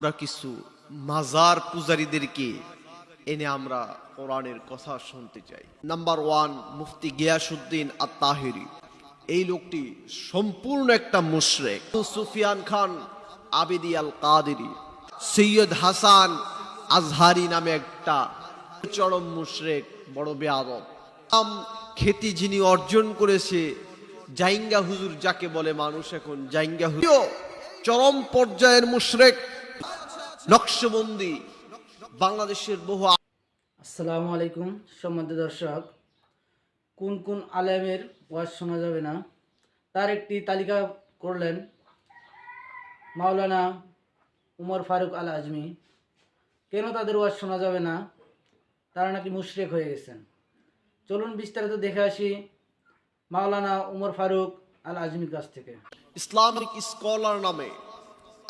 আমরা কিছু মাজার পূজারীদেরকে এনে আমরা কোরআনের কথা শুনতে চাই। নাম্বার 1, মুফতি গিয়াসউদ্দিন আত-তাহিরি। এই লোকটি সম্পূর্ণ একটা মুশরিক। সুফিয়ান খান আবেদি আল কাদেরি, সৈয়দ হাসান আজহারি নামে একটা চরম মুশরিক, বড় বেয়াদব। খ্যাতি যিনি অর্জন করেছে, জাইঙ্গা হুজুর যাকে বলে মানুষ এখন, জাইঙ্গা হুজুর চরম পর্যায়ের মুশরিক, নকশবন্দি, বাংলাদেশের বহু। আসসালামু আলাইকুম সম্মানিত দর্শক, কোন কোন আলেমের ওয়াজ শোনা যাবে না তার একটি তালিকা করলেন মাওলানা উমর ফারুক আল আজমি। কেন তাদের ওয়াজ শোনা যাবে না? তারা নাকি মুশরিক হয়ে গেছেন। চলুন বিস্তারিত দেখে আসি মাওলানা উমর ফারুক আল আজমির কাছ থেকে। ইসলামিক স্কলার নামে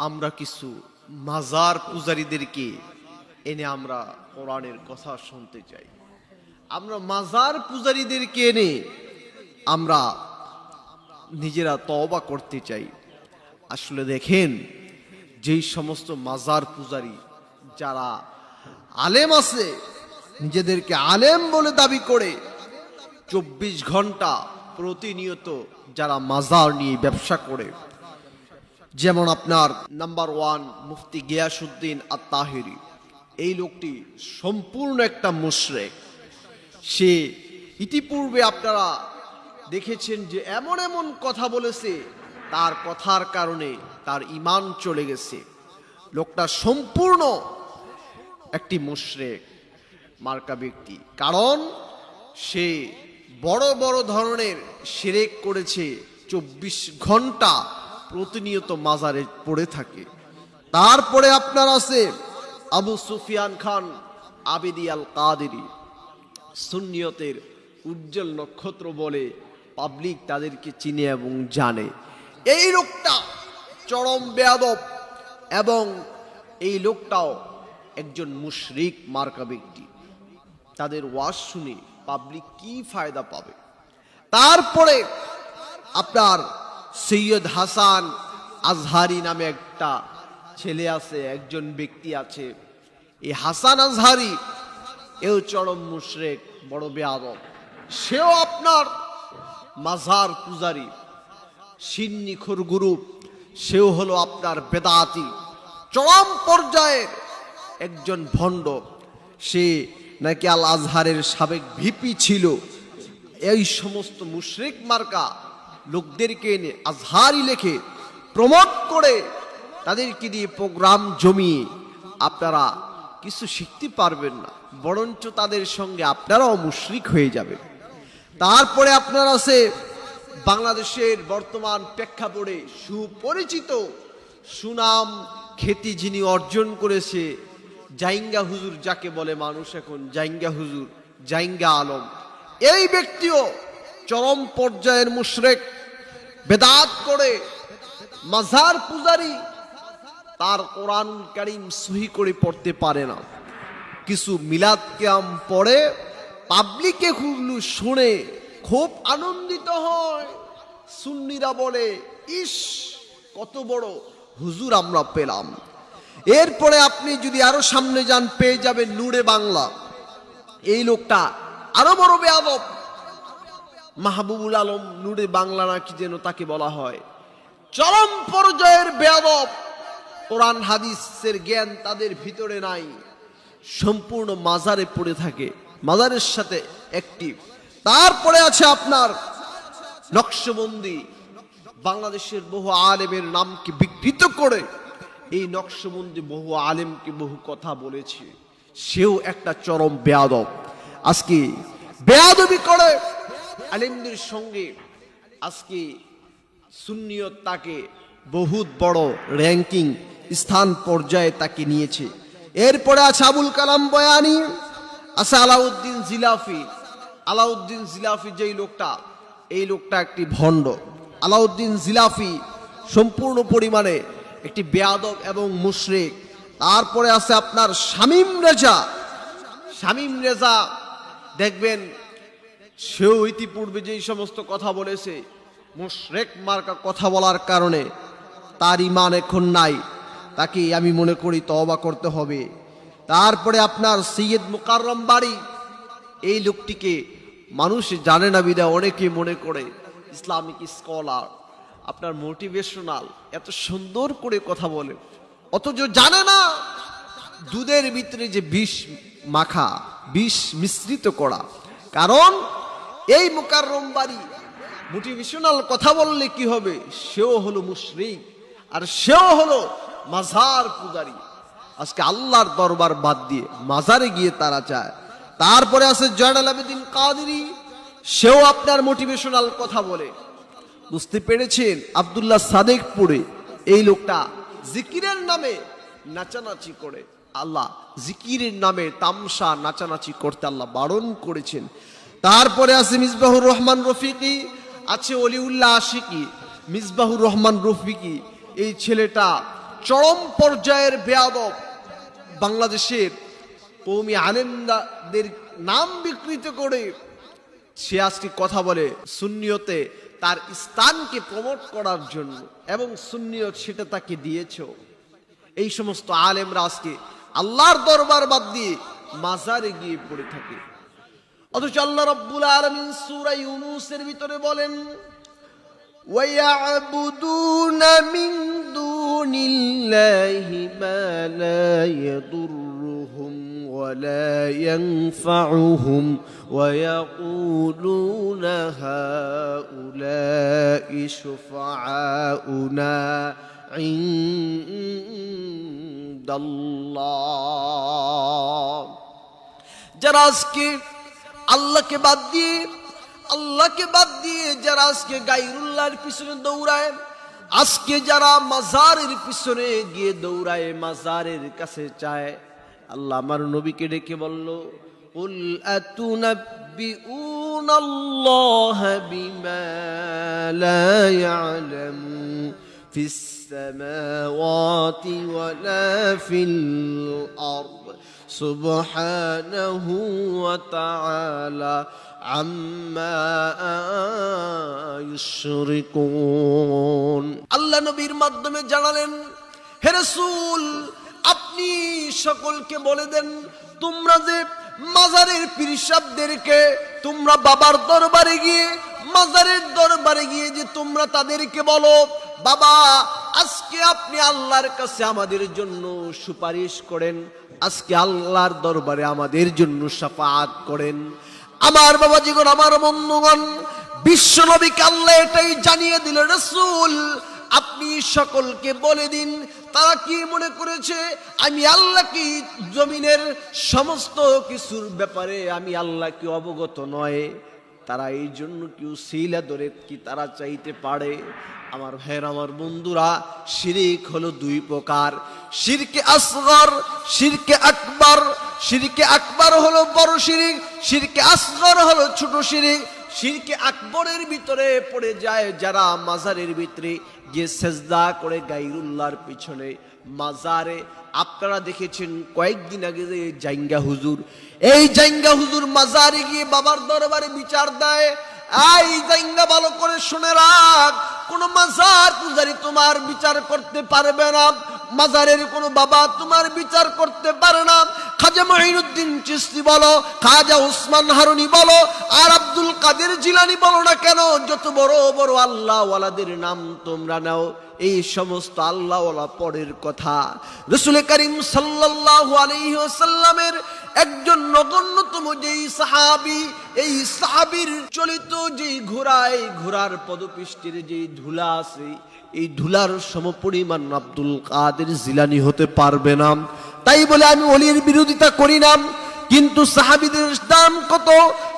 আমরা কিছু মাজার পূজারীদেরকে এনে আমরা কোরআনের কথা শুনতে চাই। আমরা মাজার পূজারীদেরকে এনে আমরা নিজেরা তওবা করতে চাই। আসলে দেখেন, যেই সমস্ত মাজার পূজারী যারা আলেম আছে, নিজেদেরকে আলেম বলে দাবি করে 24 ঘন্টা প্রতিনিয়ত যারা মাজার নিয়ে ব্যবসা করে, যেমন আপনার নাম্বার 1 মুফতি গিয়াসউদ্দিন আত-তাহিরি। এই লোকটি সম্পূর্ণ একটা মুশরিক। সে ইতিপূর্বে আপনারা দেখেছেন যে এমন এমন কথা বলেছে, তার কথার কারণে তার ঈমান চলে গেছে। লোকটা সম্পূর্ণ একটি মুশরিক মার্কা ব্যক্তি, কারণ সে বড় বড় ধরনের শিরক করেছে। 24 ঘন্টা প্রতিনিয়ত মাজারে পড়ে থাকে। তারপরে আপনার আছে আবু সুফিয়ান খান আবেদি আল কাদেরি। সুন্নিয়তের উজ্জ্বল নক্ষত্র বলে পাবলিক তাদেরকে চিনে এবং জানে। এই লোকটা চরম বেয়াদব এবং এই লোকটাও একজন মুশরিক মার্কা ব্যক্তি। তাদের ওয়াজ শুনে পাবলিক কি ফায়দা পাবে? তারপরে আপনার সৈয়দ হাসান আজহারি নামে একটা ছেলে আছে, একজন ব্যক্তি আছে। এই হাসান আজহারি এও চরম মুশরিক, বড় বেয়াদব। সেও আপনার মাজার পূজারী, সিন্নিখোর গ্রুপ। সেও হলো আপনার বেদাতি, চরম পর্যায়ের একজন ভণ্ড। সে নাকি আল আজহারের সাবেক ভিপি ছিল। এই সমস্ত মুশরিক মার্কা লোকদেরকে এনে আজহারি লেখে প্রমোট করে তাদেরকে দিয়ে প্রোগ্রাম জমিয়ে আপনারা কিছু শিখতে পারবেন না, বরঞ্চ তাদের সঙ্গে আপনারাও মুশরিক হয়ে যাবেন। তারপরে আপনার আছে বাংলাদেশের বর্তমান প্রেক্ষাপটে সুপরিচিত, সুনাম খ্যাতি যিনি অর্জন করেছে, জাইঙ্গা হুজুর যাকে বলে মানুষ এখন, জাইঙ্গা হুজুর, জাইঙ্গা আলম। এই ব্যক্তিও চরম পর্যায়ের মুশরিক, বেদাত করে মাজার পূজারী। তার কোরআন কারীম সহি করে পড়তে পারে না। কিছু মিলাদ কিয়াম পড়ে, পাবলিকে শুনে খুব আনন্দিত হয়। সুন্নিরা বলে, ইস কত বড় হুজুর আমরা পেলাম। এরপরে আপনি যদি আরো সামনে যান, পেয়ে যাবেন নূরে বাংলা। এই লোকটা আরো বড় বেয়াদব, মাহবুবুল আলম নূরে বাংলা নাকি যেন তাকে বলা হয়। চরম পর্যায়ের বেয়াদব, কোরআন হাদিসের জ্ঞান তাদের ভিতরে নাই, সম্পূর্ণ মাজারে পড়ে থাকে, মাজারের সাথে অ্যাক্টিভ। তারপরে আছে আপনার নকশবন্দি, বাংলাদেশের বহু আলেমের নামকে বিকৃত করে এই নকশবন্দি বহু আলেমকে বহু কথা বলেছে। সেও একটা চরম বেয়াদব। আজকে বেয়াদবি করে আলেমদের সঙ্গে আজকে সুন্নিয়ত তাকে বহুত বড় র্যাঙ্কিং স্থান পর্যায়ে তাকে নিয়েছে। এরপরে আছে আবুল কালাম বয়ানি, আছে আলাউদ্দিন জিলাফি। আলাউদ্দিন জিলাফি যেই লোকটা, এই লোকটা একটি ভণ্ড। আলাউদ্দিন জিলাফি সম্পূর্ণ পরিমাণে একটি বেয়াদব এবং মুশরিক। তারপরে আছে আপনার শামীম রেজা। শামীম রেজা দেখবেন, সেও ইতিপূর্বে যেই সমস্ত কথা বলেছে, মুশরিক মার্কা কথা বলার কারণে তার ঈমান এখন নাই। তাকে আমি মনে করি তওবা করতে হবে। তারপরে আপনার সৈয়দ মুকাররম বাড়ি, এই লোকটিকে মানুষ জানে না বিধায় অনেকে মনে করে ইসলামিক স্কলার, আপনার মোটিভেশনাল, এত সুন্দর করে কথা বলে, অথচ জানে না দুধের ভিতরে যে বিষ মাখা, বিষ মিশ্রিত করা। কারণ এই মুকাররম বাড়ি মোটিভেশনাল কথা বললে কি হবে, সেও হলো মুশরিক আর সেও হলো মাজার পূজারী। আজকে আল্লাহর দরবার বাদ দিয়ে মাজারে গিয়ে তারা চায়। তারপরে আছে জয়নাল আবেদিন কাদেরী, সেও আপনার মোটিভেশনাল কথা বলে। বুঝতে পেরেছেন? আব্দুল্লাহ সাদেকপুরে এই লোকটা জিকিরের নামে নাচানাচি করে। আল্লাহ জিকিরের নামে তামসা নাচানাচি করতে আল্লাহ বারণ করেছেন। তারপরে আছে মিসবাহুর রহমান রফিকি, আছে অলিউল্লাহ আশিকি। মিসবাহুর রহমান রফিকি এই ছেলেটা চরম পর্যায়ের বেয়াদব, বাংলাদেশের কওমি আলেমদের নাম বিকৃত করে সে আজকে কথা বলে সুন্নিয়তে তার স্থানকে প্রমোট করার জন্য, এবং সুন্নিয়ত সেটা তাকে দিয়েছে। এই সমস্ত আলেমরা আজকে আল্লাহর দরবার বাদ দিয়ে মাজারে গিয়ে পড়ে থাকে। অথচ আল্লাহ রাব্বুল আলামিন সূরা ইউনূসের ভিতরে বলেন, وَيَعْبُدُونَ مِن دُونِ اللَّهِ مَا لَا يَضُرُّهُمْ وَلَا يَنفَعُهُمْ وَيَقُولُونَ هَؤُلَاءِ شُفَعَاؤُنَا عِندَ اللَّهِ। যারা আজকে আল্লাহকে বাদ দিয়ে যারা আজকে গায়রুল্লাহর পিছনে দৌড়ায়, আজকে যারা মাজারের পিছনে গিয়ে দৌড়ায়, মাজারের কাছে চায়, আল্লাহ আমার নবীকে ডেকে বলল, কুল আতুনাব্বিউনাল্লাহা বিমা লা ইয়ালামু ফিস সামাওয়াতি ওয়ালা ফিল আরদ সুবহানাহু ওয়া তাআলা আম্মা ইউশরিকুন। আল্লাহ নবীর মাধ্যমে জানালেন, হে রাসূল, আপনি সকলকে বলে দেন, তোমরা যে মাজারের পীরসাবদেরকে তোমরা বাবার দরবারে গিয়ে, মাজারের দরবারে গিয়ে যে তোমরা তাদেরকে বলো, বাবা আজকে আপনি আল্লাহর কাছে আমাদের জন্য সুপারিশ করেন, আজকে আল্লাহর দরবারে আমাদের জন্য শাফাআত করেন। আমার বাবাজিগণ, আমার বন্ধুগণ, বিশ্ব নবীকে আল্লাহ এটাই জানিয়ে দিল, রাসূল আপনি সকলকে বলে দিন। তারা কি মনে করেছে আমি আল্লাহ কি জমিনের সমস্ত কিছুর ব্যাপারে আমি আল্লাহ কি অবগত নয়? তারা এই জন্য কি উসিলা ধরে কি তারা চাইতে পারে? আমার ভাইয়ের, আমার বন্ধুরা, শিরক হলো দুই প্রকার, শিরকে আসগর, শিরকে আকবার। শিরকে আকবার হলো বড় শিরক, শিরকে আসগর হলো ছোট শিরক। শিরকে আকবরের ভিতরে পড়ে যায় যারা মাজারের ভিতরে গিয়ে সেজদা করে গায়রুল্লাহর পিছনে মাজারে। আপনারা দেখেছেন কয়েকদিন আগে যে জাইঙ্গা হুজুর, এই জাইঙ্গা হুজুর মাজারে গিয়ে বাবার দরবারে বিচার দেয়। এই জাইঙ্গা ভালো করে শুনে রাখ, কোন মাজার পূজারী তোমার বিচার করতে পারবে না, মাজারের কোন বাবা তোমার বিচার করতে পারে না। খাজা মঈনুদ্দিন চিশতি বলো, খাজা উসমান হারুনি বলো, আর আব্দুল কাদের জিলানী বলো না কেন, যত বড় বড় আল্লাহ ওয়ালাদের নাম তোমরা নাও, এই সমস্ত আল্লাহ ওয়ালা পরের কথা। রাসূল করিম সাল্লাল্লাহু আলাইহি ওয়াসাল্লামের একজন নগণ্যতম যেই সাহাবী, এই সাহাবীর চলিত যেই ঘোড়া, এই ঘোড়ার পদপিষ্টের যেই ধুলা আছে, এই ধুলার সমপরিমাণ আব্দুল কাদের জিলানী হতে পারবে না। তাই বলে আমি ওলির বিরোধিতা করি না, কিন্তু সাহাবীদের দাম কত,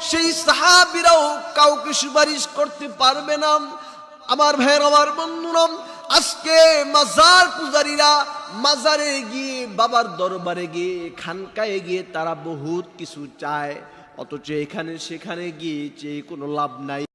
সেই সাহাবীরাও কাউকে সুপারিশ করতে পারবে না। আমার ভাইয়ের, আমার বন্ধুরা, আজকে মাজার পূজারীরা মাজারে গিয়ে, বাবার দরবারে গিয়ে, খানকায় গিয়ে তারা বহুত কিছু চায়, অথচ এখানে সেখানে গিয়ে চেয়ে কোনো লাভ নাই।